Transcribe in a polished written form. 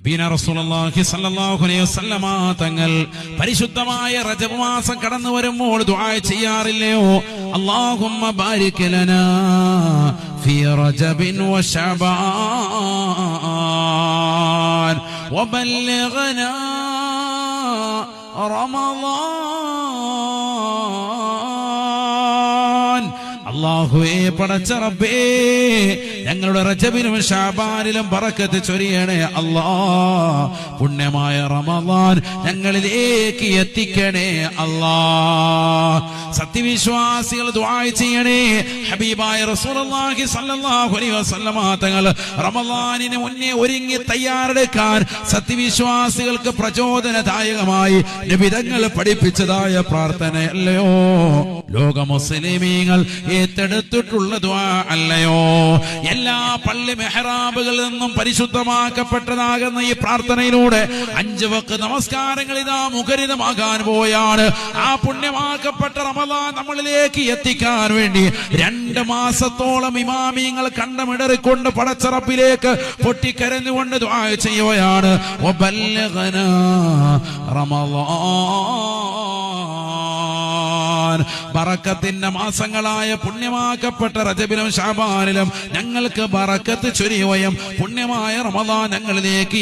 നബിയന റസൂലുള്ളാഹി സ്വല്ലല്ലാഹു അലൈഹി വസല്ലമ തങ്ങൾ പരിശുദ്ധമായ റജബ് മാസം കടന്നു വരുമ്പോൾ ദുആ ചെയ്യാറില്ലയോ? അല്ലാഹുമ്മ ബാരിക് ലനാ ഫീ റജബിൻ വശഅബാൻ വബല്ലിഗ്നാ റമളാൻ. അല്ലാഹുവേ, പടച്ച റബ്ബേ, ഞങ്ങളുടെ റജബിലും ശഅബാനിലും ബറക്കത്ത് ചൊരിയണേ അല്ലാഹ്. പുണ്യമായ റമളാൻ ഞങ്ങളിലേക്ക് എത്തിക്കണേ അല്ലാഹ്. സത്യവിശ്വാസികൾ ദുആ ചെയ്യണേ. ഹബീബായ റസൂലുള്ളാഹി സ്വല്ലല്ലാഹു അലൈഹി വസല്ലമ തങ്ങൾ റമളാനിന് മുന്നേ ഒരുങ്ങി തയ്യാറെടുക്കാൻ സത്യവിശ്വാസികൾക്ക് പ്രചോദനദായകമായി നബി തങ്ങൾ പഠിപ്പിച്ചതായ പ്രാർത്ഥനയല്ലയോ ലോക മുസ്ലിമീങ്ങൾ ഏറ്റെടുത്തിട്ടുള്ള ദുആ അല്ലയോ? എല്ലാ പള്ളി മെഹ്റാബുകളിൽ നിന്നും പരിശുദ്ധമാക്കപ്പെട്ടതാകുന്ന ഈ പ്രാർത്ഥനയിലൂടെ 5 വഖ്ത് നമസ്കാരങ്ങൾ ഇതാ മുഖരിതമാകാൻ പോയാണ്. ആ പുണ്യമാക്കപ്പെട്ട റമളാൻ നമ്മളിലേക്ക് എത്തിക്കാൻ വേണ്ടി 2 മാസത്തോളം ഇമാമിങ്ങൾ കണ്ടമിടറിക്കൊണ്ട് പടച്ച റബ്ബിലേക്ക് പൊട്ടിക്കരഞ്ഞുകൊണ്ട് ദുആ ചെയ്യുകയാണ്. വബല്ലിഗ്നാ റമളാൻ. ബറക്കത്തിന്റെ മാസങ്ങളായ പുണ്യമാക്കപ്പെട്ട റജബിലും ശഅബാനിലും ഞങ്ങൾക്ക് ബറക്കത്ത് ചൊരിയുകയും പുണ്യമായ റമളാൻ ഞങ്ങളിലേക്ക്